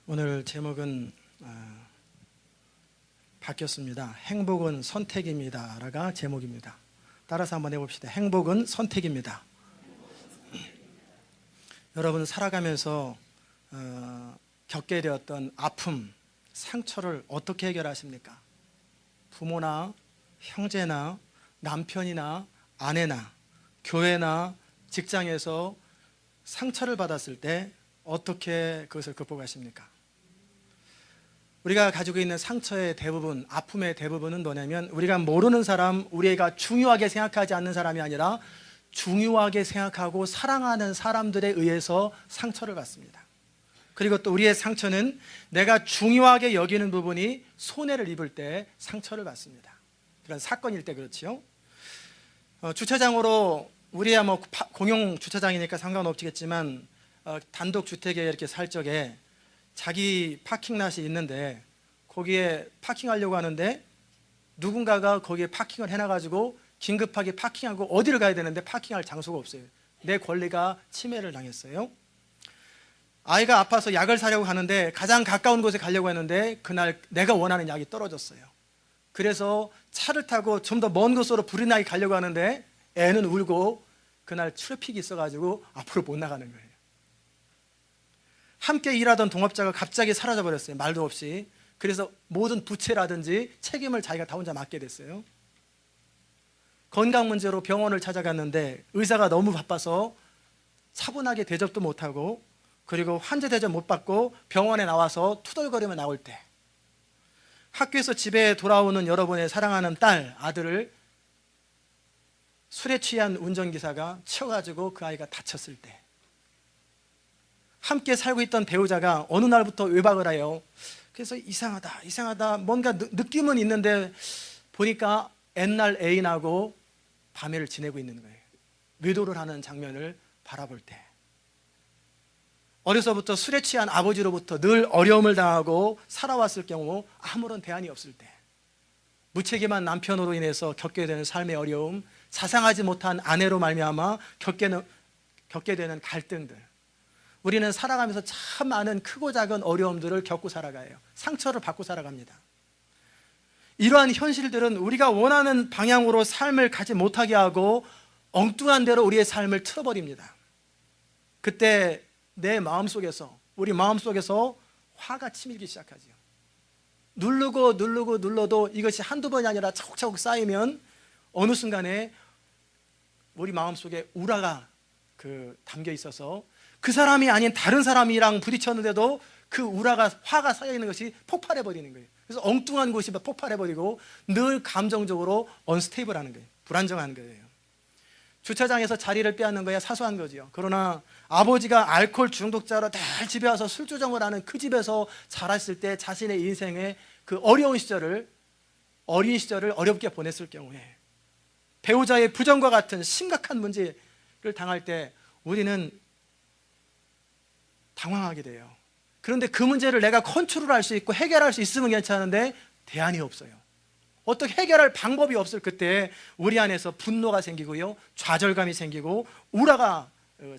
오늘 제목은 바뀌었습니다. 행복은 선택입니다라가 제목입니다. 따라서 한번 해봅시다. 행복은 선택입니다. 여러분 살아가면서 겪게 되었던 아픔, 상처를 어떻게 해결하십니까? 부모나 형제나 남편이나 아내나 교회나 직장에서 상처를 받았을 때 어떻게 그것을 극복하십니까? 우리가 가지고 있는 상처의 대부분, 아픔의 대부분은 뭐냐면 우리가 모르는 사람, 우리가 중요하게 생각하지 않는 사람이 아니라 중요하게 생각하고 사랑하는 사람들에 의해서 상처를 받습니다. 그리고 또 우리의 상처는 내가 중요하게 여기는 부분이 손해를 입을 때 상처를 받습니다. 그런 사건일 때 그렇지요. 주차장으로 우리야 뭐 공용 주차장이니까 상관없겠지만 단독 주택에 이렇게 살 적에 자기 파킹랏이 있는데 거기에 파킹하려고 하는데 누군가가 거기에 파킹을 해놔가지고 긴급하게 파킹하고 어디를 가야 되는데 파킹할 장소가 없어요. 내 권리가 침해를 당했어요. 아이가 아파서 약을 사려고 하는데 가장 가까운 곳에 가려고 했는데 그날 내가 원하는 약이 떨어졌어요. 그래서 차를 타고 좀 더 먼 곳으로 불이 나게 가려고 하는데 애는 울고 그날 트래픽이 있어가지고 앞으로 못 나가는 거예요. 함께 일하던 동업자가 갑자기 사라져 버렸어요. 말도 없이. 그래서 모든 부채라든지 책임을 자기가 다 혼자 맡게 됐어요. 건강 문제로 병원을 찾아갔는데 의사가 너무 바빠서 차분하게 대접도 못하고 그리고 환자 대접 못 받고 병원에 나와서 투덜거리며 나올 때, 학교에서 집에 돌아오는 여러분의 사랑하는 딸, 아들을 술에 취한 운전기사가 치워가지고 그 아이가 다쳤을 때, 함께 살고 있던 배우자가 어느 날부터 외박을 해요. 그래서 이상하다 뭔가 느낌은 있는데 보니까 옛날 애인하고 밤을 지내고 있는 거예요. 외도를 하는 장면을 바라볼 때, 어려서부터 술에 취한 아버지로부터 늘 어려움을 당하고 살아왔을 경우 아무런 대안이 없을 때, 무책임한 남편으로 인해서 겪게 되는 삶의 어려움, 자상하지 못한 아내로 말미암아 겪게 되는 갈등들, 우리는 살아가면서 참 많은 크고 작은 어려움들을 겪고 살아가요. 상처를 받고 살아갑니다. 이러한 현실들은 우리가 원하는 방향으로 삶을 가지 못하게 하고 엉뚱한 대로 우리의 삶을 틀어버립니다. 그때 내 마음속에서, 우리 마음속에서 화가 치밀기 시작하죠. 눌러도 이것이 한두 번이 아니라 차곡차곡 쌓이면 어느 순간에 우리 마음속에 우라가 담겨 있어서 그 사람이 아닌 다른 사람이랑 부딪혔는데도 그 우라가, 화가 쌓여있는 것이 폭발해버리는 거예요. 그래서 엉뚱한 곳이 폭발해버리고 늘 감정적으로 언스테이블하는 거예요. 불안정한 거예요. 주차장에서 자리를 빼앗는 거야 사소한 거지요. 그러나 아버지가 알코올 중독자로 늘 집에 와서 술주정을 하는 그 집에서 자랐을 때 자신의 인생의 그 어린 시절을 어렵게 보냈을 경우에, 배우자의 부정과 같은 심각한 문제를 당할 때 우리는 당황하게 돼요. 그런데 그 문제를 내가 컨트롤할 수 있고 해결할 수 있으면 괜찮은데 대안이 없어요. 어떻게 해결할 방법이 없을 그때 우리 안에서 분노가 생기고요, 좌절감이 생기고 우라가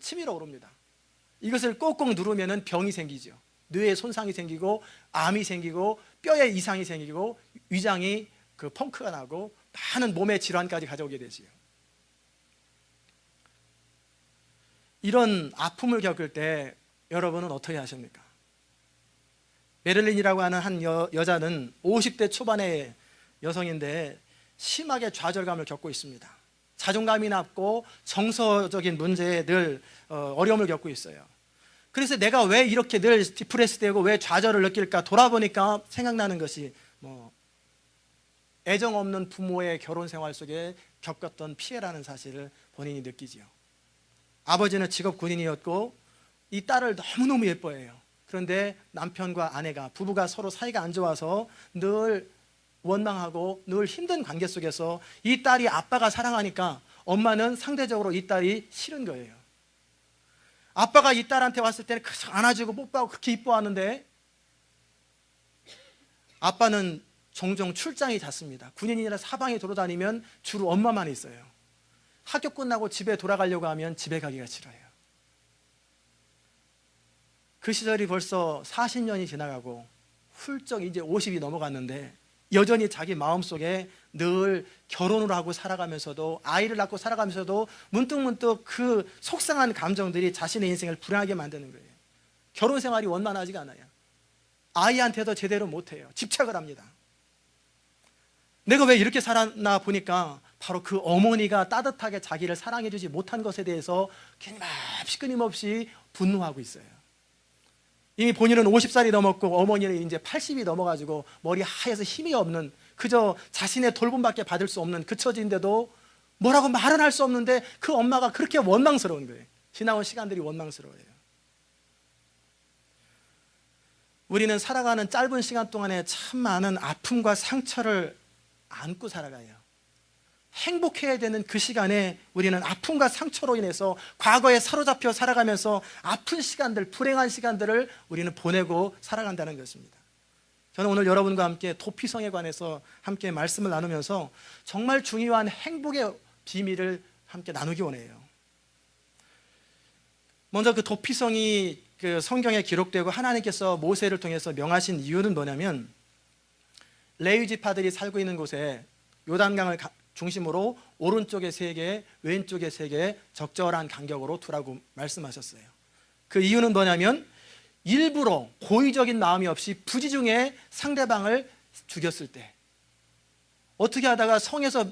치밀어 오릅니다. 이것을 꼭꼭 누르면 병이 생기죠. 뇌에 손상이 생기고 암이 생기고 뼈에 이상이 생기고 위장이 펑크가 나고 많은 몸의 질환까지 가져오게 되지요. 이런 아픔을 겪을 때 여러분은 어떻게 하십니까? 메릴린이라고 하는 한 여자는 50대 초반의 여성인데 심하게 좌절감을 겪고 있습니다. 자존감이 낮고 정서적인 문제에 늘 어려움을 겪고 있어요. 그래서 내가 왜 이렇게 늘 디프레스되고 왜 좌절을 느낄까 돌아보니까 생각나는 것이 애정 없는 부모의 결혼 생활 속에 겪었던 피해라는 사실을 본인이 느끼지요. 아버지는 직업 군인이었고 이 딸을 너무너무 예뻐해요. 그런데 남편과 아내가, 부부가 서로 사이가 안 좋아서 늘 원망하고 늘 힘든 관계 속에서 이 딸이 아빠가 사랑하니까 엄마는 상대적으로 이 딸이 싫은 거예요. 아빠가 이 딸한테 왔을 때는 계속 안아주고 뽀뽀하고 그렇게 이뻐하는데 아빠는 종종 출장이 잦습니다. 군인이라 사방에 돌아다니면 주로 엄마만 있어요. 학교 끝나고 집에 돌아가려고 하면 집에 가기가 싫어요. 그 시절이 벌써 40년이 지나가고 훌쩍 이제 50이 넘어갔는데 여전히 자기 마음속에 늘 결혼을 하고 살아가면서도 아이를 낳고 살아가면서도 문득문득 그 속상한 감정들이 자신의 인생을 불안하게 만드는 거예요. 결혼 생활이 원만하지가 않아요. 아이한테도 제대로 못해요. 집착을 합니다. 내가 왜 이렇게 살았나 보니까 바로 그 어머니가 따뜻하게 자기를 사랑해주지 못한 것에 대해서 끊임없이 분노하고 있어요. 이미 본인은 50살이 넘었고 어머니는 이제 80이 넘어가지고 머리 하얘서 힘이 없는, 그저 자신의 돌봄밖에 받을 수 없는 그 처지인데도 뭐라고 말은 할 수 없는데 그 엄마가 그렇게 원망스러운 거예요. 지나온 시간들이 원망스러워요. 우리는 살아가는 짧은 시간 동안에 참 많은 아픔과 상처를 안고 살아가요. 행복해야 되는 그 시간에 우리는 아픔과 상처로 인해서 과거에 사로잡혀 살아가면서 아픈 시간들, 불행한 시간들을 우리는 보내고 살아간다는 것입니다. 저는 오늘 여러분과 함께 도피성에 관해서 함께 말씀을 나누면서 정말 중요한 행복의 비밀을 함께 나누기 원해요. 먼저 그 도피성이 그 성경에 기록되고 하나님께서 모세를 통해서 명하신 이유는 뭐냐면, 레위 지파들이 살고 있는 곳에 요단강을 중심으로 오른쪽에 3개, 왼쪽에 3개 적절한 간격으로 두라고 말씀하셨어요. 그 이유는 뭐냐면 일부러 고의적인 마음이 없이 부지중에 상대방을 죽였을 때, 어떻게 하다가 성에서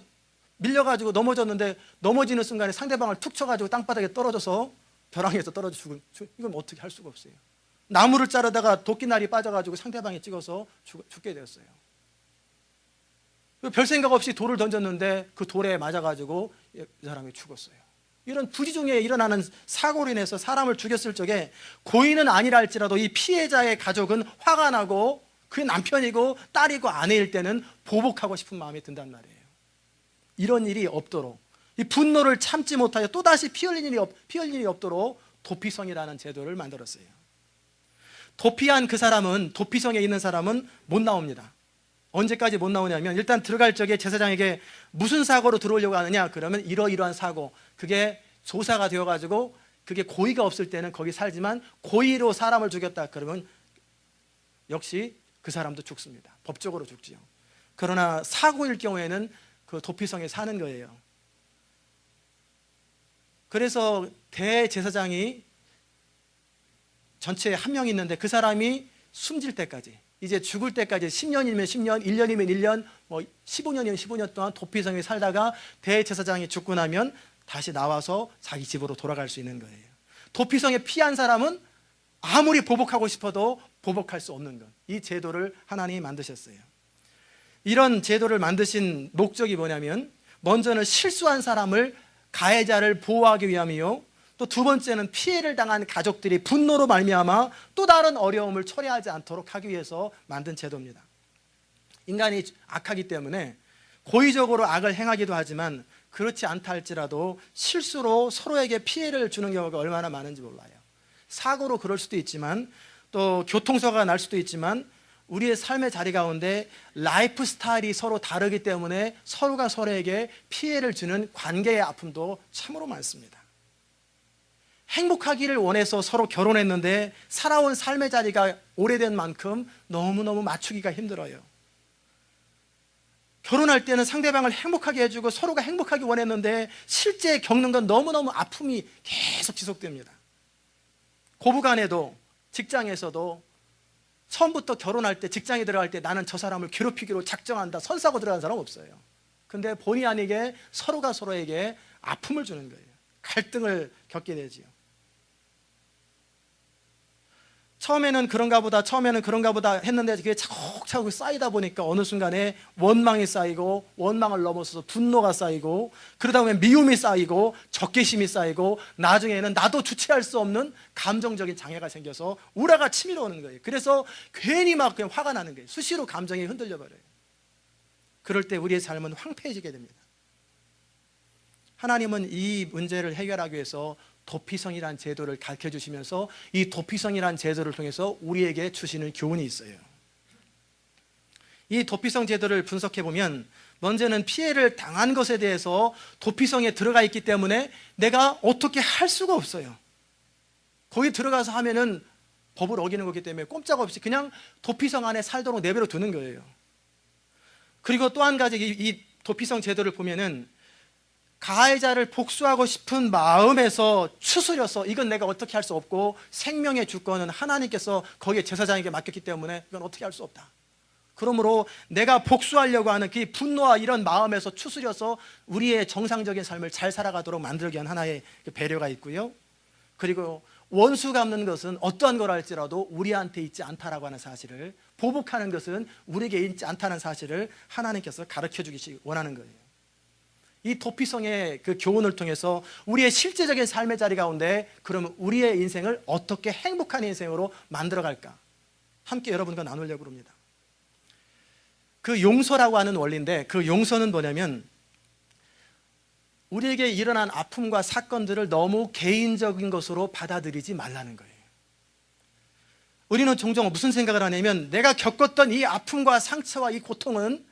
밀려가지고 넘어졌는데 넘어지는 순간에 상대방을 툭 쳐가지고 땅바닥에 떨어져서 벼랑에서 떨어져 죽은, 이건 어떻게 할 수가 없어요. 나무를 자르다가 도끼날이 빠져가지고 상대방에 찍어서 죽게 되었어요. 별 생각 없이 돌을 던졌는데 그 돌에 맞아가지고 이 사람이 죽었어요. 이런 부지중에 일어나는 사고로 인해서 사람을 죽였을 적에 고의는 아니라 할지라도 이 피해자의 가족은 화가 나고 그 남편이고 딸이고 아내일 때는 보복하고 싶은 마음이 든단 말이에요. 이런 일이 없도록, 이 분노를 참지 못하여 또다시 피 흘릴 일이 없도록 도피성이라는 제도를 만들었어요. 도피한 그 사람은, 도피성에 있는 사람은 못 나옵니다. 언제까지 못 나오냐면, 일단 들어갈 적에 제사장에게 무슨 사고로 들어오려고 하느냐, 그러면 이러이러한 사고, 그게 조사가 되어가지고 그게 고의가 없을 때는 거기 살지만 고의로 사람을 죽였다 그러면 역시 그 사람도 죽습니다. 법적으로 죽지요. 그러나 사고일 경우에는 그 도피성에 사는 거예요. 그래서 대제사장이 전체에 한 명 있는데 그 사람이 숨질 때까지, 이제 죽을 때까지 10년이면 10년, 1년이면 1년, 15년이면 15년 동안 도피성에 살다가 대제사장이 죽고 나면 다시 나와서 자기 집으로 돌아갈 수 있는 거예요. 도피성에 피한 사람은 아무리 보복하고 싶어도 보복할 수 없는 것, 이 제도를 하나님이 만드셨어요. 이런 제도를 만드신 목적이 뭐냐면, 먼저는 실수한 사람을, 가해자를 보호하기 위함이요, 또 두 번째는 피해를 당한 가족들이 분노로 말미암아 또 다른 어려움을 초래하지 않도록 하기 위해서 만든 제도입니다. 인간이 악하기 때문에 고의적으로 악을 행하기도 하지만 그렇지 않다 할지라도 실수로 서로에게 피해를 주는 경우가 얼마나 많은지 몰라요. 사고로 그럴 수도 있지만, 또 교통사고가 날 수도 있지만, 우리의 삶의 자리 가운데 라이프 스타일이 서로 다르기 때문에 서로가 서로에게 피해를 주는 관계의 아픔도 참으로 많습니다. 행복하기를 원해서 서로 결혼했는데 살아온 삶의 자리가 오래된 만큼 너무너무 맞추기가 힘들어요. 결혼할 때는 상대방을 행복하게 해주고 서로가 행복하기 원했는데 실제 겪는 건 너무너무 아픔이 계속 지속됩니다. 고부간에도, 직장에서도 처음부터 결혼할 때, 직장에 들어갈 때 나는 저 사람을 괴롭히기로 작정한다, 선사고 들어간 사람 없어요. 근데 본의 아니게 서로가 서로에게 아픔을 주는 거예요. 갈등을 겪게 되지요. 처음에는 그런가 보다 했는데 그게 차곡차곡 쌓이다 보니까 어느 순간에 원망이 쌓이고, 원망을 넘어서서 분노가 쌓이고, 그러다 보면 미움이 쌓이고, 적개심이 쌓이고, 나중에는 나도 주체할 수 없는 감정적인 장애가 생겨서 우라가 치밀어 오는 거예요. 그래서 괜히 막 그냥 화가 나는 거예요. 수시로 감정이 흔들려 버려요. 그럴 때 우리의 삶은 황폐해지게 됩니다. 하나님은 이 문제를 해결하기 위해서 도피성이라는 제도를 가르쳐 주시면서 이 도피성이라는 제도를 통해서 우리에게 주시는 교훈이 있어요. 이 도피성 제도를 분석해 보면, 먼저는 피해를 당한 것에 대해서 도피성에 들어가 있기 때문에 내가 어떻게 할 수가 없어요. 거기 들어가서 하면은 법을 어기는 거기 때문에 꼼짝없이 그냥 도피성 안에 살도록 내버려 두는 거예요. 그리고 또 한 가지 이 도피성 제도를 보면은 가해자를 복수하고 싶은 마음에서 추스려서 이건 내가 어떻게 할 수 없고 생명의 주권은 하나님께서 거기에 제사장에게 맡겼기 때문에 이건 어떻게 할 수 없다. 그러므로 내가 복수하려고 하는 그 분노와 이런 마음에서 추스려서 우리의 정상적인 삶을 잘 살아가도록 만들기 위한 하나의 배려가 있고요. 그리고 원수 갚는 것은 어떠한 걸 할지라도 우리한테 있지 않다라고 하는 사실을, 보복하는 것은 우리에게 있지 않다는 사실을 하나님께서 가르쳐 주기 원하는 거예요. 이 도피성의 그 교훈을 통해서 우리의 실제적인 삶의 자리 가운데 그러면 우리의 인생을 어떻게 행복한 인생으로 만들어갈까, 함께 여러분과 나누려고 합니다. 그 용서라고 하는 원리인데, 그 용서는 뭐냐면 우리에게 일어난 아픔과 사건들을 너무 개인적인 것으로 받아들이지 말라는 거예요. 우리는 종종 무슨 생각을 하냐면, 내가 겪었던 이 아픔과 상처와 이 고통은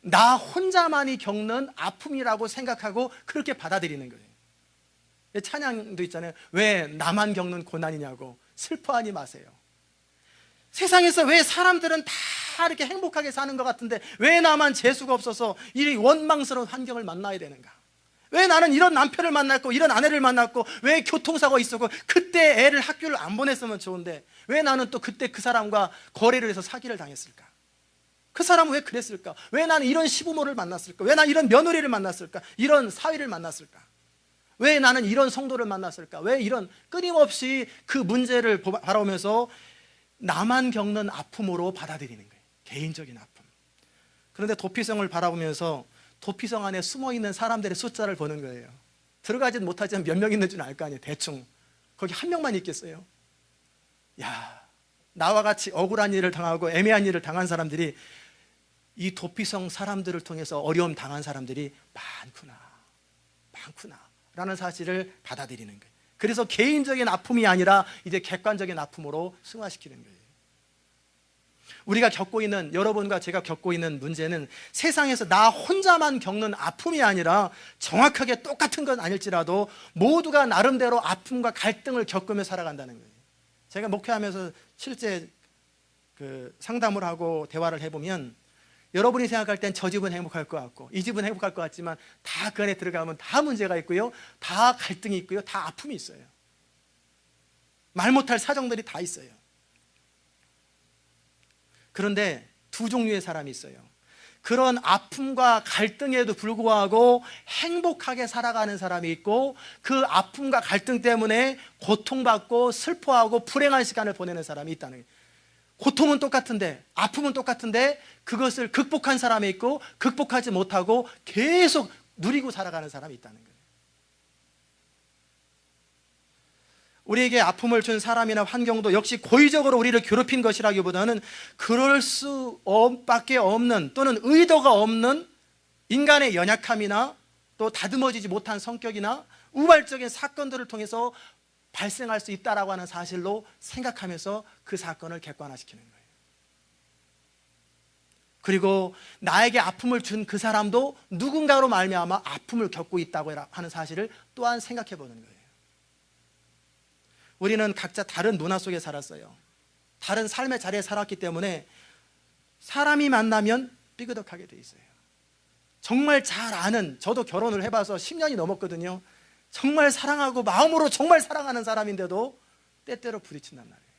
나 혼자만이 겪는 아픔이라고 생각하고 그렇게 받아들이는 거예요. 찬양도 있잖아요. 왜 나만 겪는 고난이냐고. 슬퍼하지 마세요. 세상에서 왜 사람들은 다 이렇게 행복하게 사는 것 같은데 왜 나만 재수가 없어서 이 원망스러운 환경을 만나야 되는가? 왜 나는 이런 남편을 만났고 이런 아내를 만났고 왜 교통사고가 있었고 그때 애를 학교를 안 보냈으면 좋은데 왜 나는 또 그때 그 사람과 거래를 해서 사기를 당했을까? 그 사람은 왜 그랬을까? 왜 나는 이런 시부모를 만났을까? 왜 나는 이런 며느리를 만났을까? 이런 사위를 만났을까? 왜 나는 이런 성도를 만났을까? 왜 이런, 끊임없이 그 문제를 바라보면서 나만 겪는 아픔으로 받아들이는 거예요. 개인적인 아픔. 그런데 도피성을 바라보면서 도피성 안에 숨어있는 사람들의 숫자를 보는 거예요. 들어가진 못하지만 몇 명 있는 줄 알 거 아니에요. 대충 거기 한 명만 있겠어요? 야, 나와 같이 억울한 일을 당하고 애매한 일을 당한 사람들이, 이 도피성 사람들을 통해서 어려움 당한 사람들이 많구나 라는 사실을 받아들이는 거예요. 그래서 개인적인 아픔이 아니라 이제 객관적인 아픔으로 승화시키는 거예요. 우리가 겪고 있는, 여러분과 제가 겪고 있는 문제는 세상에서 나 혼자만 겪는 아픔이 아니라 정확하게 똑같은 건 아닐지라도 모두가 나름대로 아픔과 갈등을 겪으며 살아간다는 거예요. 제가 목회하면서 실제 그 상담을 하고 대화를 해보면 여러분이 생각할 땐 저 집은 행복할 것 같고 이 집은 행복할 것 같지만 다 그 안에 들어가면 다 문제가 있고요, 다 갈등이 있고요, 다 아픔이 있어요. 말 못할 사정들이 다 있어요. 그런데 두 종류의 사람이 있어요. 그런 아픔과 갈등에도 불구하고 행복하게 살아가는 사람이 있고, 그 아픔과 갈등 때문에 고통받고 슬퍼하고 불행한 시간을 보내는 사람이 있다는 거예요. 고통은 똑같은데, 아픔은 똑같은데 그것을 극복한 사람이 있고 극복하지 못하고 계속 누리고 살아가는 사람이 있다는 거예요. 우리에게 아픔을 준 사람이나 환경도 역시 고의적으로 우리를 괴롭힌 것이라기보다는 그럴 수밖에 없는, 또는 의도가 없는 인간의 연약함이나 또 다듬어지지 못한 성격이나 우발적인 사건들을 통해서 발생할 수 있다라고 하는 사실로 생각하면서 그 사건을 객관화시키는 거예요. 그리고 나에게 아픔을 준 그 사람도 누군가로 말미암아 아픔을 겪고 있다고 하는 사실을 또한 생각해 보는 거예요. 우리는 각자 다른 문화 속에 살았어요. 다른 삶의 자리에 살았기 때문에 사람이 만나면 삐그덕하게 돼 있어요. 정말 잘 아는, 저도 결혼을 해봐서 10년이 넘었거든요. 정말 사랑하고 마음으로 정말 사랑하는 사람인데도 때때로 부딪힌단 말이에요.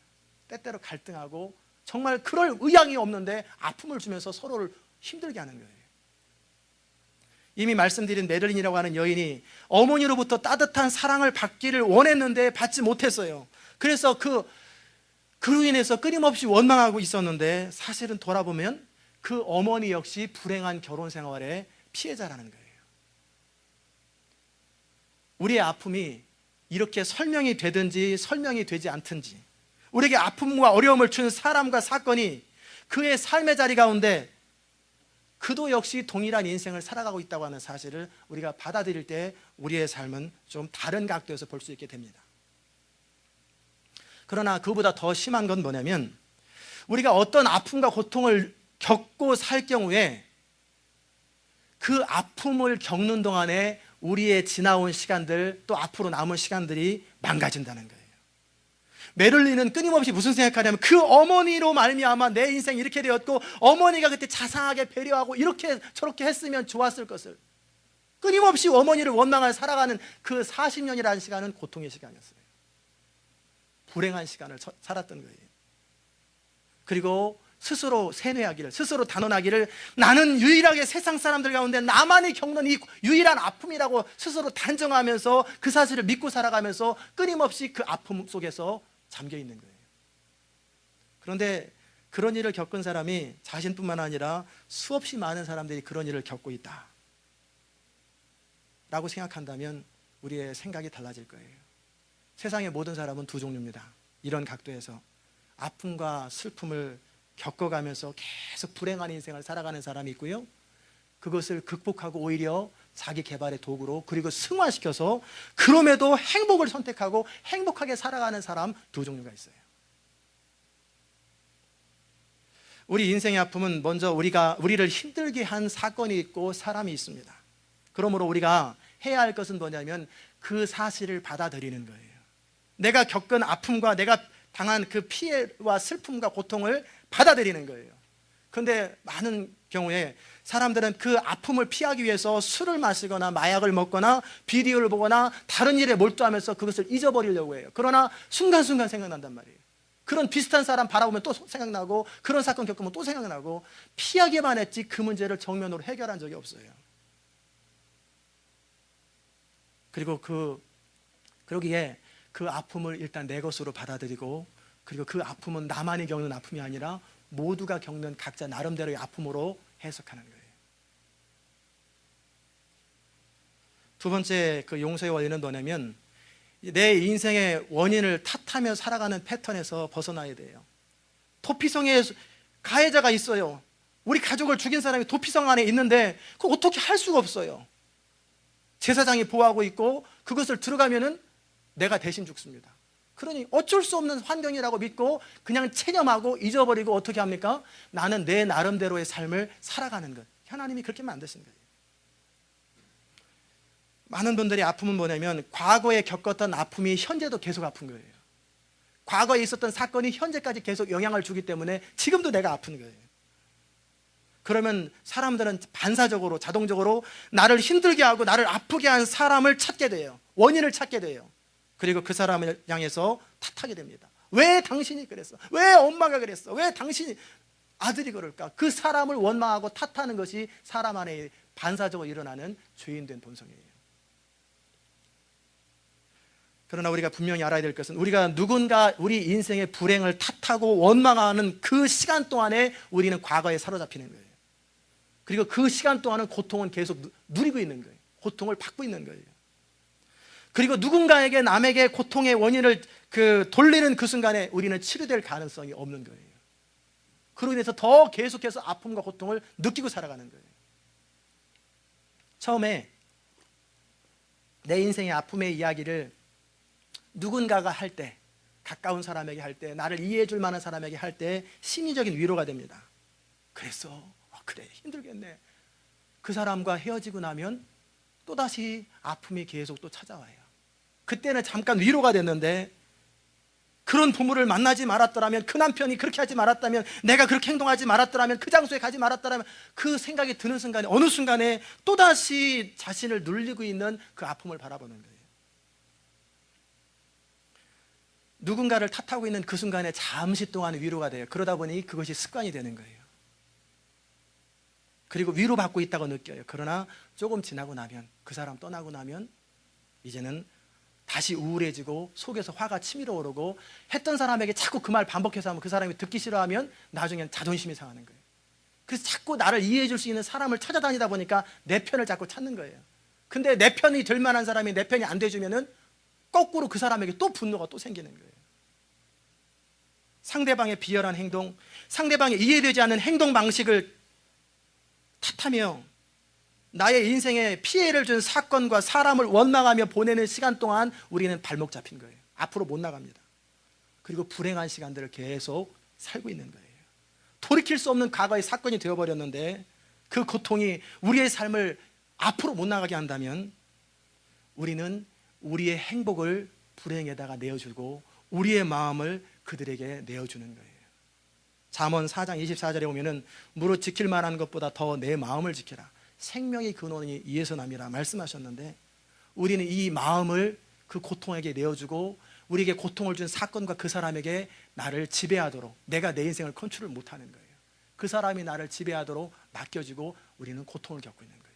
때때로 갈등하고 정말 그럴 의향이 없는데 아픔을 주면서 서로를 힘들게 하는 거예요. 이미 말씀드린 메를린이라고 하는 여인이 어머니로부터 따뜻한 사랑을 받기를 원했는데 받지 못했어요. 그래서 그로 인해서 끊임없이 원망하고 있었는데, 사실은 돌아보면 그 어머니 역시 불행한 결혼 생활의 피해자라는 거예요. 우리의 아픔이 이렇게 설명이 되든지 설명이 되지 않든지, 우리에게 아픔과 어려움을 준 사람과 사건이 그의 삶의 자리 가운데 그도 역시 동일한 인생을 살아가고 있다고 하는 사실을 우리가 받아들일 때 우리의 삶은 좀 다른 각도에서 볼 수 있게 됩니다. 그러나 그보다 더 심한 건 뭐냐면, 우리가 어떤 아픔과 고통을 겪고 살 경우에 그 아픔을 겪는 동안에 우리의 지나온 시간들, 또 앞으로 남은 시간들이 망가진다는 거예요. 메를린은 끊임없이 무슨 생각하냐면 그 어머니로 말미암아 내 인생이 이렇게 되었고 어머니가 그때 자상하게 배려하고 이렇게 저렇게 했으면 좋았을 것을, 끊임없이 어머니를 원망하며 살아가는 그 40년이라는 시간은 고통의 시간이었어요. 불행한 시간을 살았던 거예요. 그리고 스스로 세뇌하기를, 스스로 단언하기를, 나는 유일하게 세상 사람들 가운데 나만이 겪는 이 유일한 아픔이라고 스스로 단정하면서 그 사실을 믿고 살아가면서 끊임없이 그 아픔 속에서 잠겨 있는 거예요. 그런데 그런 일을 겪은 사람이 자신뿐만 아니라 수없이 많은 사람들이 그런 일을 겪고 있다 라고 생각한다면 우리의 생각이 달라질 거예요. 세상의 모든 사람은 두 종류입니다. 이런 각도에서 아픔과 슬픔을 겪어가면서 계속 불행한 인생을 살아가는 사람이 있고요, 그것을 극복하고 오히려 자기 개발의 도구로, 그리고 승화시켜서 그럼에도 행복을 선택하고 행복하게 살아가는 사람, 두 종류가 있어요. 우리 인생의 아픔은 먼저 우리를 힘들게 한 사건이 있고 사람이 있습니다. 그러므로 우리가 해야 할 것은 뭐냐면 그 사실을 받아들이는 거예요. 내가 겪은 아픔과 내가 당한 그 피해와 슬픔과 고통을 받아들이는 거예요. 그런데 많은 경우에 사람들은 그 아픔을 피하기 위해서 술을 마시거나 마약을 먹거나 비디오를 보거나 다른 일에 몰두하면서 그것을 잊어버리려고 해요. 그러나 순간순간 생각난단 말이에요. 그런 비슷한 사람 바라보면 또 생각나고, 그런 사건 겪으면 또 생각나고, 피하기만 했지 그 문제를 정면으로 해결한 적이 없어요. 그리고 그러기에 그 아픔을 일단 내 것으로 받아들이고, 그리고 그 아픔은 나만이 겪는 아픔이 아니라 모두가 겪는 각자 나름대로의 아픔으로 해석하는 거예요. 두 번째 그 용서의 원리는 뭐냐면, 내 인생의 원인을 탓하며 살아가는 패턴에서 벗어나야 돼요. 도피성에 가해자가 있어요. 우리 가족을 죽인 사람이 도피성 안에 있는데 그거 어떻게 할 수가 없어요. 제사장이 보호하고 있고 그것을 들어가면은 내가 대신 죽습니다. 그러니 어쩔 수 없는 환경이라고 믿고 그냥 체념하고 잊어버리고 어떻게 합니까? 나는 내 나름대로의 삶을 살아가는 것. 하나님이 그렇게 만드신 거예요. 많은 분들의 아픔은 뭐냐면 과거에 겪었던 아픔이 현재도 계속 아픈 거예요. 과거에 있었던 사건이 현재까지 계속 영향을 주기 때문에 지금도 내가 아픈 거예요. 그러면 사람들은 반사적으로, 자동적으로 나를 힘들게 하고 나를 아프게 한 사람을 찾게 돼요. 원인을 찾게 돼요. 그리고 그 사람을 향해서 탓하게 됩니다. 왜 당신이 그랬어? 왜 엄마가 그랬어? 왜 당신이 아들이 그럴까? 그 사람을 원망하고 탓하는 것이 사람 안에 반사적으로 일어나는 죄인된 본성이에요. 그러나 우리가 분명히 알아야 될 것은, 우리가 누군가 우리 인생의 불행을 탓하고 원망하는 그 시간 동안에 우리는 과거에 사로잡히는 거예요. 그리고 그 시간 동안은 고통은 계속 누리고 있는 거예요. 고통을 받고 있는 거예요. 그리고 누군가에게, 남에게 고통의 원인을 돌리는 그 순간에 우리는 치료될 가능성이 없는 거예요. 그로 인해서 더 계속해서 아픔과 고통을 느끼고 살아가는 거예요. 처음에 내 인생의 아픔의 이야기를 누군가가 할 때, 가까운 사람에게 할 때, 나를 이해해 줄 만한 사람에게 할 때 심리적인 위로가 됩니다. 그랬어? 그래, 힘들겠네. 그 사람과 헤어지고 나면 또다시 아픔이 계속 또 찾아와요. 그때는 잠깐 위로가 됐는데, 그런 부모를 만나지 말았더라면, 그 남편이 그렇게 하지 말았다면, 내가 그렇게 행동하지 말았더라면, 그 장소에 가지 말았더라면, 그 생각이 드는 순간에, 어느 순간에 또다시 자신을 눌리고 있는 그 아픔을 바라보는 거예요. 누군가를 탓하고 있는 그 순간에 잠시 동안 위로가 돼요. 그러다 보니 그것이 습관이 되는 거예요. 그리고 위로받고 있다고 느껴요. 그러나 조금 지나고 나면, 그 사람 떠나고 나면 이제는 다시 우울해지고 속에서 화가 치밀어 오르고, 했던 사람에게 자꾸 그 말 반복해서 하면 그 사람이 듣기 싫어하면 나중엔 자존심이 상하는 거예요. 그래서 자꾸 나를 이해해 줄 수 있는 사람을 찾아다니다 보니까 내 편을 자꾸 찾는 거예요. 근데 내 편이 될 만한 사람이 내 편이 안 돼주면은 거꾸로 그 사람에게 또 분노가 또 생기는 거예요. 상대방의 비열한 행동, 상대방의 이해되지 않는 행동 방식을 탓하며 나의 인생에 피해를 준 사건과 사람을 원망하며 보내는 시간 동안 우리는 발목 잡힌 거예요. 앞으로 못 나갑니다. 그리고 불행한 시간들을 계속 살고 있는 거예요. 돌이킬 수 없는 과거의 사건이 되어버렸는데 그 고통이 우리의 삶을 앞으로 못 나가게 한다면 우리는 우리의 행복을 불행에다가 내어주고 우리의 마음을 그들에게 내어주는 거예요. 잠언 4장 24절에 보면은 무릇 지킬 만한 것보다 더 내 마음을 지켜라. 생명의 근원이 이에서 남이라 말씀하셨는데, 우리는 이 마음을 그 고통에게 내어주고, 우리에게 고통을 준 사건과 그 사람에게 나를 지배하도록, 내가 내 인생을 컨트롤 못하는 거예요. 그 사람이 나를 지배하도록 맡겨주고 우리는 고통을 겪고 있는 거예요.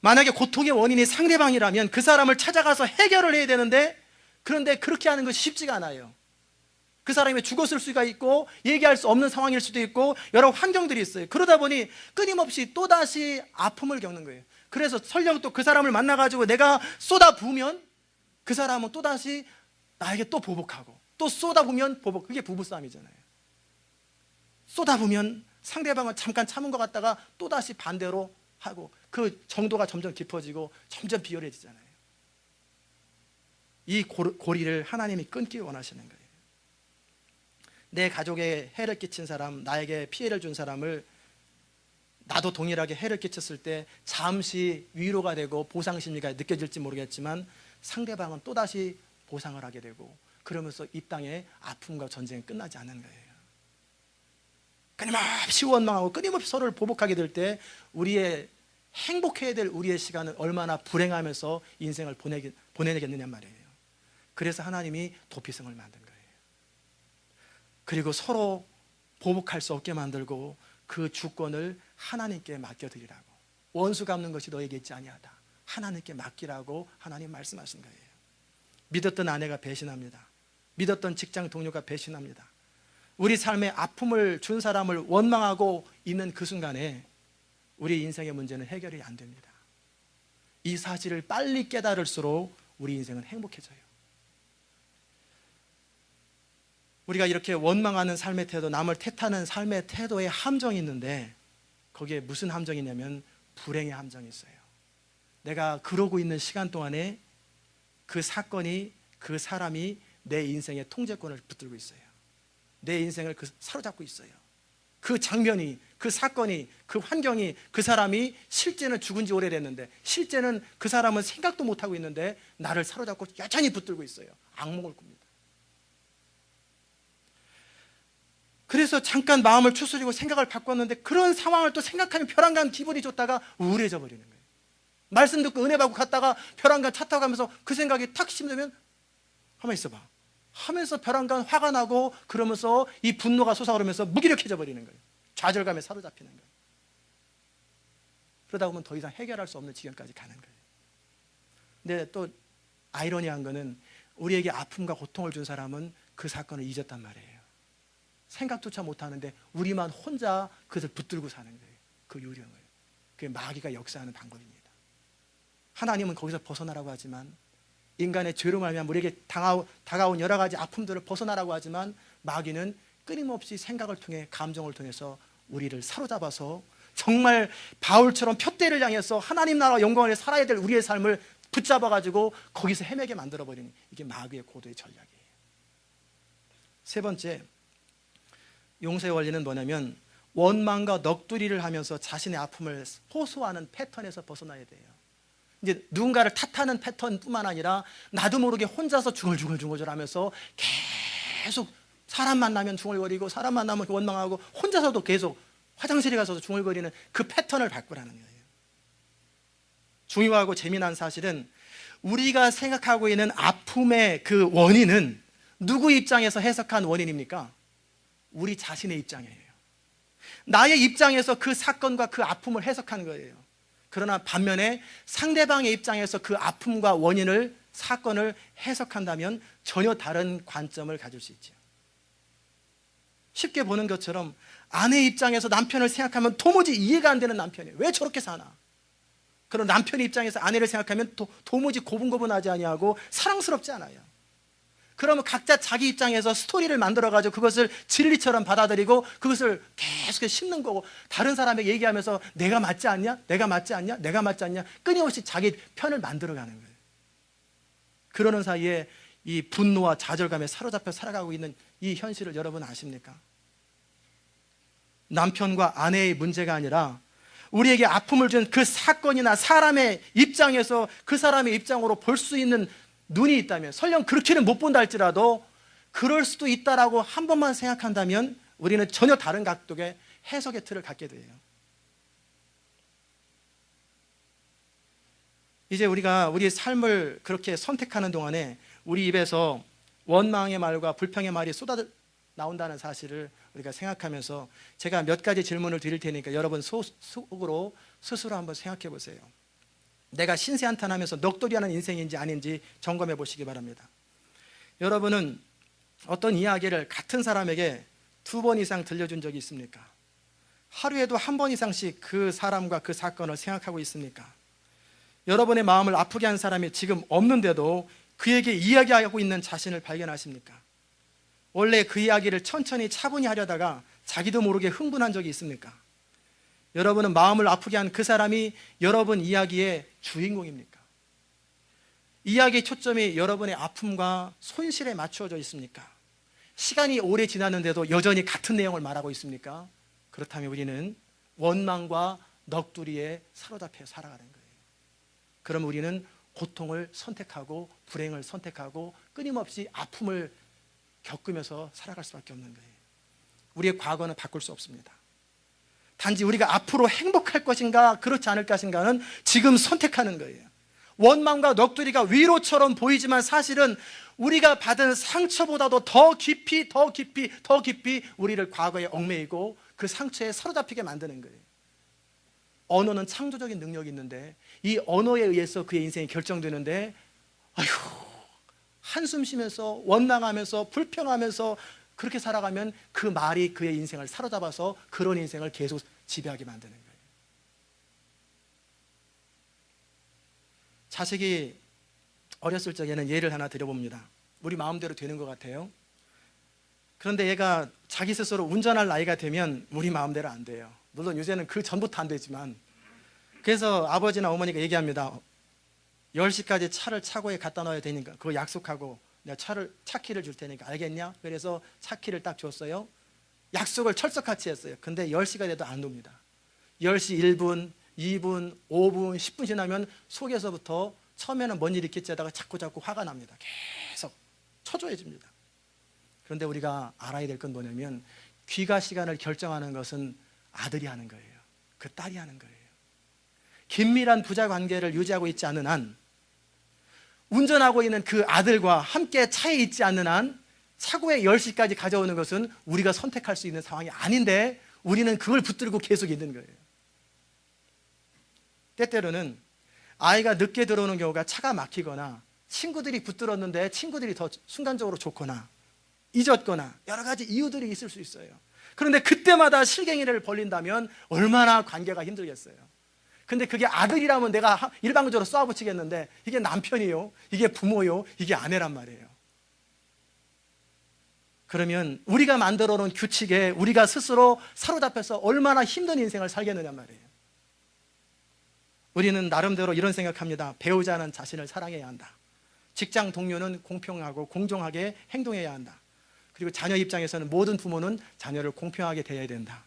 만약에 고통의 원인이 상대방이라면 그 사람을 찾아가서 해결을 해야 되는데, 그런데 그렇게 하는 것이 쉽지가 않아요. 그 사람이 죽었을 수가 있고 얘기할 수 없는 상황일 수도 있고 여러 환경들이 있어요. 그러다 보니 끊임없이 또다시 아픔을 겪는 거예요. 그래서 설령 또 그 사람을 만나가지고 내가 쏟아부으면 그 사람은 또다시 나에게 또 보복하고, 또 쏟아부으면 보복. 그게 부부싸움이잖아요. 쏟아부으면 상대방은 잠깐 참은 것 같다가 또다시 반대로 하고, 그 정도가 점점 깊어지고 점점 비열해지잖아요. 이 고리를 하나님이 끊기 원하시는 거예요. 내 가족에 해를 끼친 사람, 나에게 피해를 준 사람을 나도 동일하게 해를 끼쳤을 때 잠시 위로가 되고 보상 심리가 느껴질지 모르겠지만, 상대방은 또다시 보상을 하게 되고, 그러면서 이 땅의 아픔과 전쟁이 끝나지 않는 거예요. 끊임없이 원망하고 끊임없이 서로를 보복하게 될 때 우리의 행복해야 될 우리의 시간은 얼마나 불행하면서 인생을 보내겠느냐 말이에요. 그래서 하나님이 도피성을 만든 거예요. 그리고 서로 보복할 수 없게 만들고 그 주권을 하나님께 맡겨드리라고. 원수 갚는 것이 너에게 있지 아니하다. 하나님께 맡기라고 하나님 말씀하신 거예요. 믿었던 아내가 배신합니다. 믿었던 직장 동료가 배신합니다. 우리 삶에 아픔을 준 사람을 원망하고 있는 그 순간에 우리 인생의 문제는 해결이 안 됩니다. 이 사실을 빨리 깨달을수록 우리 인생은 행복해져요. 우리가 이렇게 원망하는 삶의 태도, 남을 탓하는 삶의 태도에 함정이 있는데, 거기에 무슨 함정이 있냐면 불행의 함정이 있어요. 내가 그러고 있는 시간 동안에 그 사건이, 그 사람이 내 인생의 통제권을 붙들고 있어요. 내 인생을 사로잡고 있어요. 그 장면이, 그 사건이, 그 환경이, 그 사람이 실제는 죽은 지 오래됐는데, 실제는 그 사람은 생각도 못하고 있는데 나를 사로잡고 여전히 붙들고 있어요. 악몽을 꿉니다. 그래서 잠깐 마음을 추스리고 생각을 바꿨는데, 그런 상황을 또 생각하면 벼랑간 기분이 좋다가 우울해져 버리는 거예요. 말씀 듣고 은혜 받고 갔다가 벼랑간 차 타고 가면서 그 생각이 탁 심으면, 가만히 있어봐 하면서 벼랑간 화가 나고, 그러면서 이 분노가 솟아오르면서 무기력해져 버리는 거예요. 좌절감에 사로잡히는 거예요. 그러다 보면 더 이상 해결할 수 없는 지경까지 가는 거예요. 근데 또 아이러니한 거는, 우리에게 아픔과 고통을 준 사람은 그 사건을 잊었단 말이에요. 생각조차 못하는데 우리만 혼자 그것을 붙들고 사는 거예요. 그 요령을. 그게 마귀가 역사하는 방법입니다. 하나님은 거기서 벗어나라고 하지만, 인간의 죄로 말미암아 우리에게 다가온 여러 가지 아픔들을 벗어나라고 하지만, 마귀는 끊임없이 생각을 통해, 감정을 통해서 우리를 사로잡아서 정말 바울처럼 표대를 향해서 하나님 나라 영광을 위해 살아야 될 우리의 삶을 붙잡아가지고 거기서 헤매게 만들어버리는, 이게 마귀의 고도의 전략이에요. 세 번째, 용서의 원리는 뭐냐면, 원망과 넋두리를 하면서 자신의 아픔을 호소하는 패턴에서 벗어나야 돼요. 이제 누군가를 탓하는 패턴뿐만 아니라 나도 모르게 혼자서 중얼중얼 하면서 계속 사람 만나면 중얼거리고, 사람 만나면 원망하고, 혼자서도 계속 화장실에 가서도 중얼거리는 그 패턴을 바꾸라는 거예요. 중요하고 재미난 사실은, 우리가 생각하고 있는 아픔의 그 원인은 누구 입장에서 해석한 원인입니까? 우리 자신의 입장이에요. 나의 입장에서 그 사건과 그 아픔을 해석한 거예요. 그러나 반면에 상대방의 입장에서 그 아픔과 원인을, 사건을 해석한다면 전혀 다른 관점을 가질 수 있죠. 쉽게 보는 것처럼, 아내 입장에서 남편을 생각하면 도무지 이해가 안 되는 남편이에요. 왜 저렇게 사나? 그런 남편의 입장에서 아내를 생각하면 도무지 고분고분하지 아니하고 사랑스럽지 않아요. 그러면 각자 자기 입장에서 스토리를 만들어가지고 그것을 진리처럼 받아들이고 그것을 계속 심는 거고, 다른 사람에게 얘기하면서 내가 맞지 않냐? 내가 맞지 않냐? 내가 맞지 않냐? 끊임없이 자기 편을 만들어가는 거예요. 그러는 사이에 이 분노와 좌절감에 사로잡혀 살아가고 있는 이 현실을 여러분 아십니까? 남편과 아내의 문제가 아니라 우리에게 아픔을 준 그 사건이나 사람의 입장에서 그 사람의 입장으로 볼 수 있는 눈이 있다면, 설령 그렇게는 못 본다 할지라도 그럴 수도 있다라고 한 번만 생각한다면 우리는 전혀 다른 각도의 해석의 틀을 갖게 돼요. 이제 우리가 우리 삶을 그렇게 선택하는 동안에 우리 입에서 원망의 말과 불평의 말이 쏟아 나온다는 사실을 우리가 생각하면서 제가 몇 가지 질문을 드릴 테니까 여러분 속으로 스스로 한번 생각해 보세요. 내가 신세한탄하면서 넋두리하는 인생인지 아닌지 점검해 보시기 바랍니다. 여러분은 어떤 이야기를 같은 사람에게 2번 이상 들려준 적이 있습니까? 하루에도 한 번 이상씩 그 사람과 그 사건을 생각하고 있습니까? 여러분의 마음을 아프게 한 사람이 지금 없는데도 그에게 이야기하고 있는 자신을 발견하십니까? 원래 그 이야기를 천천히 차분히 하려다가 자기도 모르게 흥분한 적이 있습니까? 여러분은 마음을 아프게 한 그 사람이 여러분 이야기의 주인공입니까? 이야기의 초점이 여러분의 아픔과 손실에 맞추어져 있습니까? 시간이 오래 지났는데도 여전히 같은 내용을 말하고 있습니까? 그렇다면 우리는 원망과 넋두리에 사로잡혀 살아가는 거예요. 그럼 우리는 고통을 선택하고 불행을 선택하고 끊임없이 아픔을 겪으면서 살아갈 수밖에 없는 거예요. 우리의 과거는 바꿀 수 없습니다. 단지 우리가 앞으로 행복할 것인가 그렇지 않을 것인가는 지금 선택하는 거예요. 원망과 넋두리가 위로처럼 보이지만 사실은 우리가 받은 상처보다도 더 깊이 우리를 과거에 얽매이고 그 상처에 사로잡히게 만드는 거예요. 언어는 창조적인 능력이 있는데 이 언어에 의해서 그의 인생이 결정되는데 한숨 쉬면서 원망하면서 불평하면서 그렇게 살아가면 그 말이 그의 인생을 사로잡아서 그런 인생을 계속 지배하게 만드는 거예요. 자식이 어렸을 적에는 예를 하나 드려봅니다. 우리 마음대로 되는 것 같아요. 그런데 얘가 자기 스스로 운전할 나이가 되면 우리 마음대로 안 돼요. 물론 요새는 그 전부터 안 되지만. 그래서 아버지나 어머니가 얘기합니다. 10시까지 차를 차고에 갖다 놔야 되니까 그거 약속하고 내가 차 키를 줄 테니까 알겠냐? 그래서 차 키를 딱 줬어요. 약속을 철석같이 했어요. 근데 10시가 돼도 안 놉니다. 10시 1분, 2분, 5분, 10분 지나면 속에서부터 처음에는 뭔 일이 있겠지 하다가 자꾸 화가 납니다. 계속 초조해집니다. 그런데 우리가 알아야 될 건 뭐냐면 귀가 시간을 결정하는 것은 아들이 하는 거예요. 그 딸이 하는 거예요. 긴밀한 부자 관계를 유지하고 있지 않는 한, 운전하고 있는 그 아들과 함께 차에 있지 않는 한 차고에 10시까지 가져오는 것은 우리가 선택할 수 있는 상황이 아닌데 우리는 그걸 붙들고 계속 있는 거예요. 때때로는 아이가 늦게 들어오는 경우가 차가 막히거나 친구들이 붙들었는데 친구들이 더 순간적으로 좋거나 잊었거나 여러 가지 이유들이 있을 수 있어요. 그런데 그때마다 실갱이를 벌린다면 얼마나 관계가 힘들겠어요. 근데 그게 아들이라면 내가 일방적으로 쏘아붙이겠는데 이게 남편이요, 이게 부모요, 이게 아내란 말이에요. 그러면 우리가 만들어 놓은 규칙에 우리가 스스로 사로잡혀서 얼마나 힘든 인생을 살겠느냐 말이에요. 우리는 나름대로 이런 생각합니다. 배우자는 자신을 사랑해야 한다. 직장 동료는 공평하고 공정하게 행동해야 한다. 그리고 자녀 입장에서는 모든 부모는 자녀를 공평하게 대해야 된다.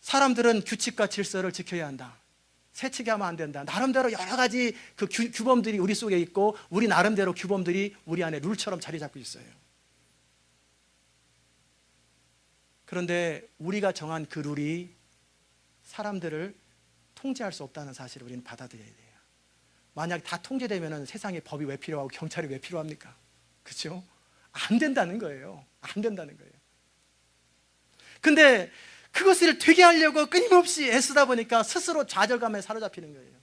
사람들은 규칙과 질서를 지켜야 한다. 새치기 하면 안 된다. 나름대로 여러 가지 그 규범들이 우리 속에 있고 우리 나름대로 규범들이 우리 안에 룰처럼 자리 잡고 있어요. 그런데 우리가 정한 그 룰이 사람들을 통제할 수 없다는 사실을 우리는 받아들여야 돼요. 만약 다 통제되면 세상에 법이 왜 필요하고 경찰이 왜 필요합니까? 그렇죠? 안 된다는 거예요. 안 된다는 거예요. 근데 그것을 되게 하려고 끊임없이 애쓰다 보니까 스스로 좌절감에 사로잡히는 거예요.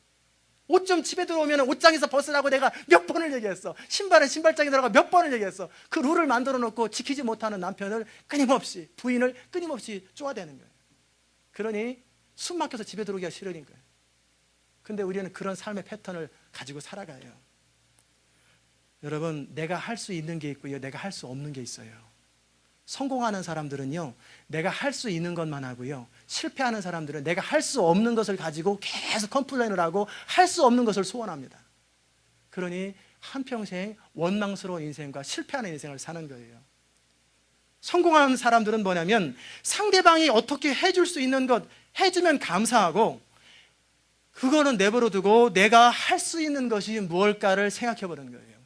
옷 좀 집에 들어오면 옷장에서 벗으라고 내가 몇 번을 얘기했어. 신발은 신발장에 들어가 몇 번을 얘기했어. 그 룰을 만들어 놓고 지키지 못하는 남편을 끊임없이, 부인을 끊임없이 쪼아대는 거예요. 그러니 숨 막혀서 집에 들어오기가 싫으니까 거예요. 근데 우리는 그런 삶의 패턴을 가지고 살아가요. 여러분, 내가 할 수 있는 게 있고요, 내가 할 수 없는 게 있어요. 성공하는 사람들은요, 내가 할 수 있는 것만 하고요, 실패하는 사람들은 내가 할 수 없는 것을 가지고 계속 컴플레인을 하고 할 수 없는 것을 소원합니다. 그러니 한평생 원망스러운 인생과 실패하는 인생을 사는 거예요. 성공하는 사람들은 뭐냐면 상대방이 어떻게 해줄 수 있는 것 해주면 감사하고 그거는 내버려 두고 내가 할 수 있는 것이 무엇일까를 생각해 보는 거예요.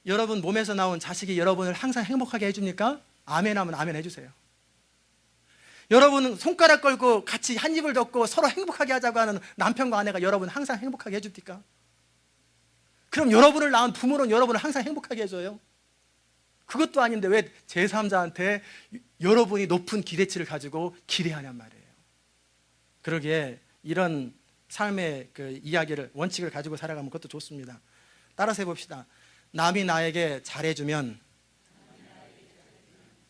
여러분 몸에서 나온 자식이 여러분을 항상 행복하게 해줍니까? 아멘 하면 아멘 해주세요. 여러분 손가락 걸고 같이 한 입을 덮고 서로 행복하게 하자고 하는 남편과 아내가 여러분 항상 행복하게 해줍니까? 그럼 여러분을 낳은 부모는 여러분을 항상 행복하게 해줘요? 그것도 아닌데 왜 제3자한테 여러분이 높은 기대치를 가지고 기대하냔 말이에요. 그러기에 이런 삶의 그 이야기를, 원칙을 가지고 살아가면 그것도 좋습니다. 따라서 해봅시다. 남이 나에게 잘해주면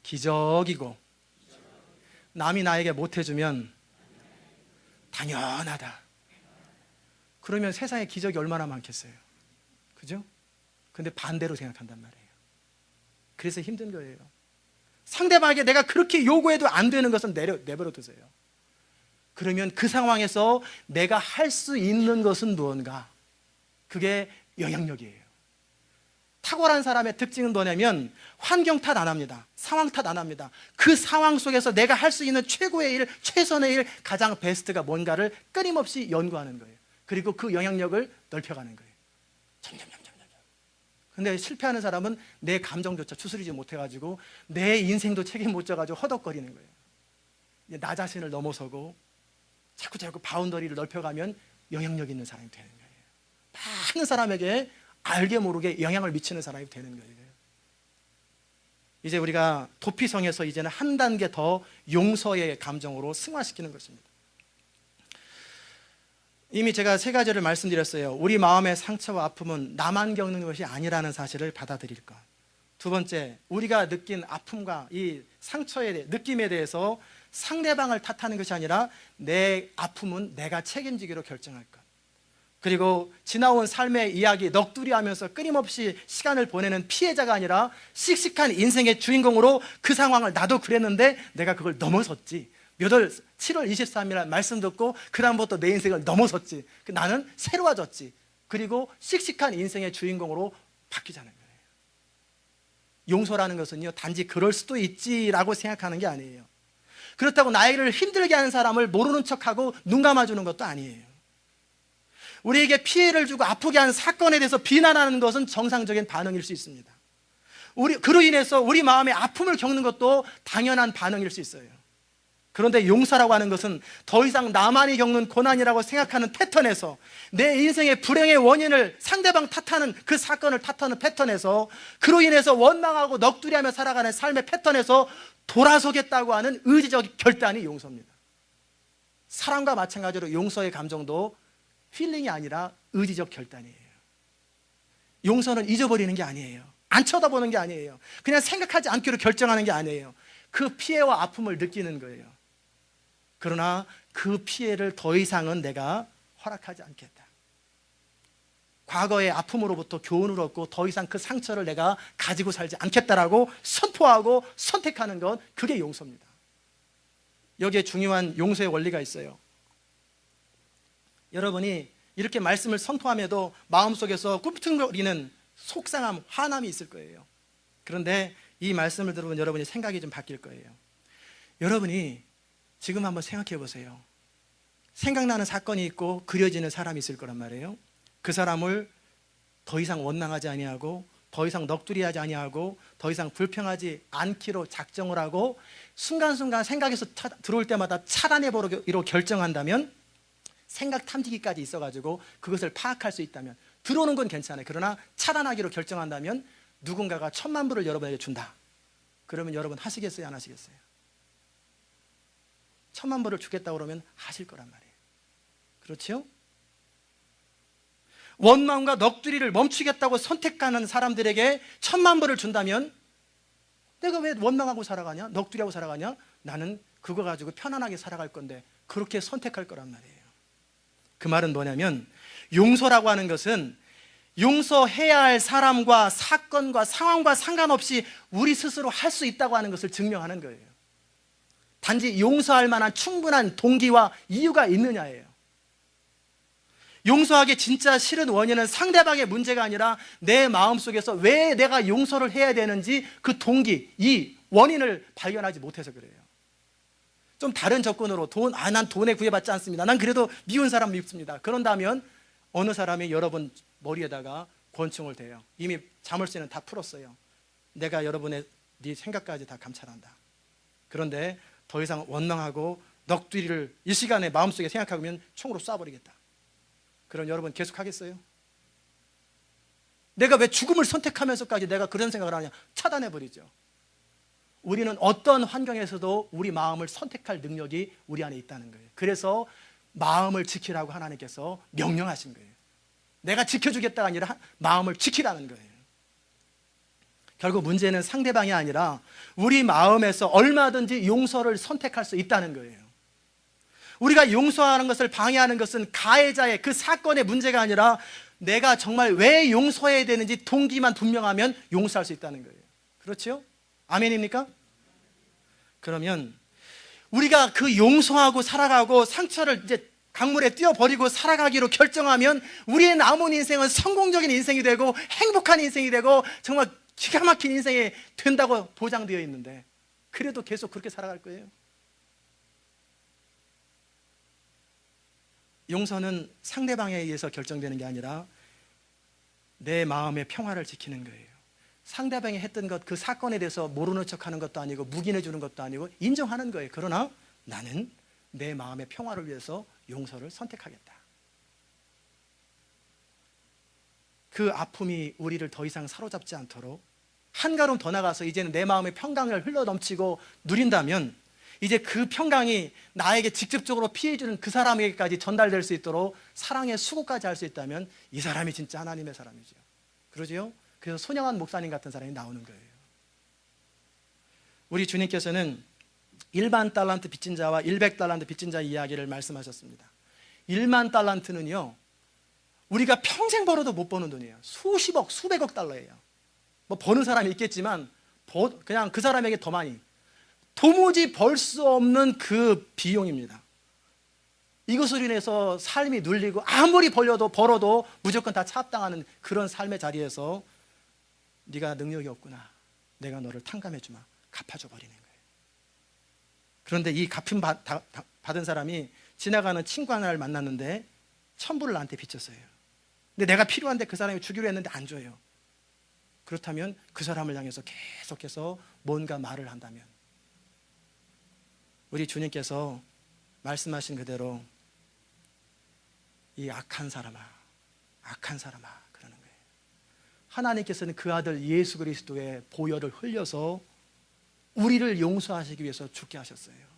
기적이고, 남이 나에게 못해주면 당연하다. 그러면 세상에 기적이 얼마나 많겠어요? 그죠? 근데 반대로 생각한단 말이에요. 그래서 힘든 거예요. 상대방에게 내가 그렇게 요구해도 안 되는 것은 내버려 두세요. 그러면 그 상황에서 내가 할 수 있는 것은 무언가? 그게 영향력이에요. 탁월한 사람의 특징은 뭐냐면 환경 탓 안 합니다. 상황 탓 안 합니다. 그 상황 속에서 내가 할 수 있는 최고의 일, 최선의 일, 가장 베스트가 뭔가를 끊임없이 연구하는 거예요. 그리고 그 영향력을 넓혀가는 거예요. 점점. 근데 실패하는 사람은 내 감정조차 추스리지 못해가지고 내 인생도 책임 못 져가지고 허덕거리는 거예요. 나 자신을 넘어서고 자꾸 바운더리를 넓혀가면 영향력 있는 사람이 되는 거예요. 많은 사람에게 알게 모르게 영향을 미치는 사람이 되는 거예요. 이제 우리가 도피성에서 이제는 한 단계 더 용서의 감정으로 승화시키는 것입니다. 이미 제가 3가지를 말씀드렸어요. 우리 마음의 상처와 아픔은 나만 겪는 것이 아니라는 사실을 받아들일 것. 2번째, 우리가 느낀 아픔과 이 상처의 느낌에 대해서 상대방을 탓하는 것이 아니라 내 아픔은 내가 책임지기로 결정할 것. 그리고 지나온 삶의 이야기 넋두리하면서 끊임없이 시간을 보내는 피해자가 아니라 씩씩한 인생의 주인공으로 그 상황을 나도 그랬는데 내가 그걸 넘어섰지. 7월 23일 말씀 듣고 그 다음부터 내 인생을 넘어섰지. 나는 새로워졌지. 그리고 씩씩한 인생의 주인공으로 바뀌자는 거예요. 용서라는 것은요, 단지 그럴 수도 있지라고 생각하는 게 아니에요. 그렇다고 나를 힘들게 하는 사람을 모르는 척하고 눈 감아주는 것도 아니에요. 우리에게 피해를 주고 아프게 하는 사건에 대해서 비난하는 것은 정상적인 반응일 수 있습니다. 그로 인해서 우리 마음에 아픔을 겪는 것도 당연한 반응일 수 있어요. 그런데 용서라고 하는 것은 더 이상 나만이 겪는 고난이라고 생각하는 패턴에서, 내 인생의 불행의 원인을 상대방 탓하는 그 사건을 탓하는 패턴에서, 그로 인해서 원망하고 넋두리하며 살아가는 삶의 패턴에서 돌아서겠다고 하는 의지적 결단이 용서입니다. 사랑과 마찬가지로 용서의 감정도 필링이 아니라 의지적 결단이에요. 용서는 잊어버리는 게 아니에요. 안 쳐다보는 게 아니에요. 그냥 생각하지 않기로 결정하는 게 아니에요. 그 피해와 아픔을 느끼는 거예요. 그러나 그 피해를 더 이상은 내가 허락하지 않겠다. 과거의 아픔으로부터 교훈을 얻고 더 이상 그 상처를 내가 가지고 살지 않겠다라고 선포하고 선택하는 것, 그게 용서입니다. 여기에 중요한 용서의 원리가 있어요. 여러분이 이렇게 말씀을 선포함에도 마음속에서 꿈틀거리는 속상함, 화남이 있을 거예요. 그런데 이 말씀을 들으면 여러분이 생각이 좀 바뀔 거예요. 여러분이 지금 한번 생각해 보세요. 생각나는 사건이 있고 그려지는 사람이 있을 거란 말이에요. 그 사람을 더 이상 원망하지 아니하고, 더 이상 넋두리하지 아니하고, 더 이상 불평하지 않기로 작정을 하고, 순간순간 생각에서 들어올 때마다 차단해버리기로 결정한다면, 생각 탐지기까지 있어가지고 그것을 파악할 수 있다면, 들어오는 건 괜찮아요. 그러나 차단하기로 결정한다면 누군가가 1000만 불을 여러분에게 준다. 그러면 여러분 하시겠어요? 안 하시겠어요? 1000만 불을 주겠다고 그러면 하실 거란 말이에요. 그렇죠? 원망과 넋두리를 멈추겠다고 선택하는 사람들에게 1000만 불을 준다면, 내가 왜 원망하고 살아가냐? 넋두리하고 살아가냐? 나는 그거 가지고 편안하게 살아갈 건데, 그렇게 선택할 거란 말이에요. 그 말은 뭐냐면, 용서라고 하는 것은 용서해야 할 사람과 사건과 상황과 상관없이 우리 스스로 할 수 있다고 하는 것을 증명하는 거예요. 단지 용서할 만한 충분한 동기와 이유가 있느냐예요. 용서하기 진짜 싫은 원인은 상대방의 문제가 아니라 내 마음속에서 왜 내가 용서를 해야 되는지 그 동기, 이 원인을 발견하지 못해서 그래요. 좀 다른 접근으로 난 돈에 구애받지 않습니다. 난 그래도 미운 사람 밉습니다. 그런다면 어느 사람이 여러분 머리에다가 권총을 대요. 이미 자물쇠는 다 풀었어요. 내가 여러분의 네 생각까지 다 감찰한다. 그런데 더 이상 원망하고 넋두리를 이 시간에 마음속에 생각하면 총으로 쏴버리겠다. 그럼 여러분 계속하겠어요? 내가 왜 죽음을 선택하면서까지 내가 그런 생각을 하냐? 차단해버리죠. 우리는 어떤 환경에서도 우리 마음을 선택할 능력이 우리 안에 있다는 거예요. 그래서 마음을 지키라고 하나님께서 명령하신 거예요. 내가 지켜주겠다가 아니라 마음을 지키라는 거예요. 결국 문제는 상대방이 아니라 우리 마음에서 얼마든지 용서를 선택할 수 있다는 거예요. 우리가 용서하는 것을 방해하는 것은 가해자의 그 사건의 문제가 아니라 내가 정말 왜 용서해야 되는지 동기만 분명하면 용서할 수 있다는 거예요. 그렇죠? 아멘입니까? 그러면 우리가 그 용서하고 살아가고 상처를 이제 강물에 뛰어버리고 살아가기로 결정하면 우리의 남은 인생은 성공적인 인생이 되고 행복한 인생이 되고 정말 기가 막힌 인생이 된다고 보장되어 있는데 그래도 계속 그렇게 살아갈 거예요. 용서는 상대방에 의해서 결정되는 게 아니라 내 마음의 평화를 지키는 거예요. 상대방이 했던 것, 그 사건에 대해서 모르는 척하는 것도 아니고 묵인해 주는 것도 아니고 인정하는 거예요. 그러나 나는 내 마음의 평화를 위해서 용서를 선택하겠다. 그 아픔이 우리를 더 이상 사로잡지 않도록 한 걸음 더 나가서 이제는 내 마음의 평강을 흘러넘치고 누린다면 이제 그 평강이 나에게 직접적으로 피해주는 그 사람에게까지 전달될 수 있도록 사랑의 수고까지 할 수 있다면 이 사람이 진짜 하나님의 사람이죠. 그러지요? 그래서 손영한 목사님 같은 사람이 나오는 거예요. 우리 주님께서는 1만 달란트 빚진 자와 100달란트 빚진 자의 이야기를 말씀하셨습니다. 1만 달란트는요, 우리가 평생 벌어도 못 버는 돈이에요. 수십억, 수백억 달러예요. 뭐 버는 사람이 있겠지만 그냥 그 사람에게 더 많이, 도무지 벌 수 없는 그 비용입니다. 이것으로 인해서 삶이 눌리고 아무리 벌어도 무조건 다 차압당하는 그런 삶의 자리에서 네가 능력이 없구나, 내가 너를 탕감해 주마, 갚아줘 버리는 거예요. 그런데 이 갚음 받은 사람이 지나가는 친구 하나를 만났는데 1,000불을 나한테 빚졌어요. 근데 내가 필요한데 그 사람이 주기로 했는데 안 줘요. 그렇다면 그 사람을 향해서 계속해서 뭔가 말을 한다면 우리 주님께서 말씀하신 그대로 이 악한 사람아 그러는 거예요. 하나님께서는 그 아들 예수 그리스도의 보혈을 흘려서 우리를 용서하시기 위해서 죽게 하셨어요.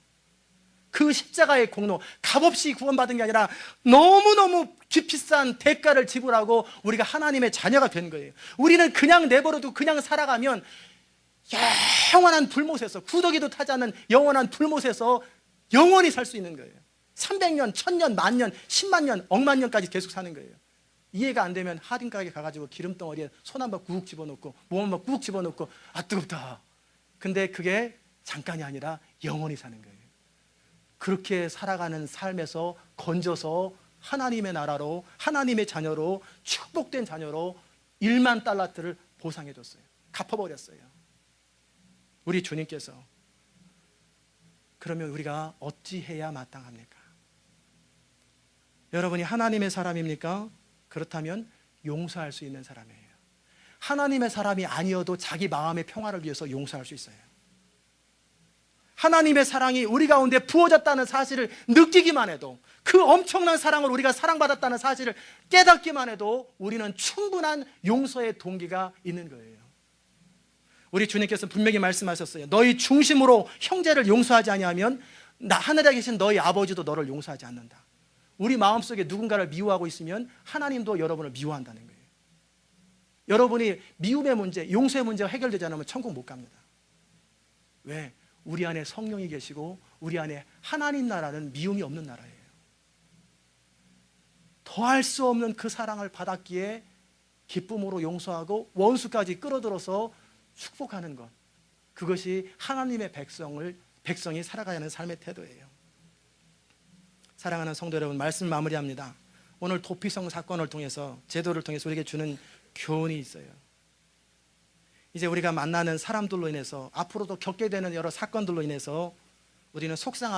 그 십자가의 공로, 값없이 구원받은 게 아니라 너무너무 값비싼 대가를 지불하고 우리가 하나님의 자녀가 된 거예요. 우리는 그냥 내버려두고 그냥 살아가면 영원한 불못에서, 구더기도 타지 않는 영원한 불못에서 영원히 살 수 있는 거예요. 300년, 1000년, 만년, 10만 년, 억만 년까지 계속 사는 거예요. 이해가 안 되면 하딘 가게 가가지고 기름덩어리에 손 한번 꾹 집어넣고 몸 한번 꾹 집어넣고 아 뜨겁다. 근데 그게 잠깐이 아니라 영원히 사는 거예요. 그렇게 살아가는 삶에서 건져서 하나님의 나라로, 하나님의 자녀로, 축복된 자녀로 1만 달란트를 보상해 줬어요. 갚아버렸어요. 우리 주님께서. 그러면 우리가 어찌해야 마땅합니까? 여러분이 하나님의 사람입니까? 그렇다면 용서할 수 있는 사람이에요. 하나님의 사람이 아니어도 자기 마음의 평화를 위해서 용서할 수 있어요. 하나님의 사랑이 우리 가운데 부어졌다는 사실을 느끼기만 해도, 그 엄청난 사랑을 우리가 사랑받았다는 사실을 깨닫기만 해도 우리는 충분한 용서의 동기가 있는 거예요. 우리 주님께서 분명히 말씀하셨어요. 너희 중심으로 형제를 용서하지 아니하면 하늘에 계신 너희 아버지도 너를 용서하지 않는다. 우리 마음속에 누군가를 미워하고 있으면 하나님도 여러분을 미워한다는 거예요. 여러분이 미움의 문제, 용서의 문제가 해결되지 않으면 천국 못 갑니다. 왜? 우리 안에 성령이 계시고 우리 안에 하나님 나라는 미움이 없는 나라예요. 더할 수 없는 그 사랑을 받았기에 기쁨으로 용서하고 원수까지 끌어들여서 축복하는 것, 그것이 하나님의 백성이 살아가야 하는 삶의 태도예요. 사랑하는 성도 여러분, 말씀 마무리합니다. 오늘 도피성 사건을 통해서, 제도를 통해서 우리에게 주는 교훈이 있어요. 이제 우리가 만나는 사람들로 인해서, 앞으로도 겪게 되는 여러 사건들로 인해서 우리는 속상하고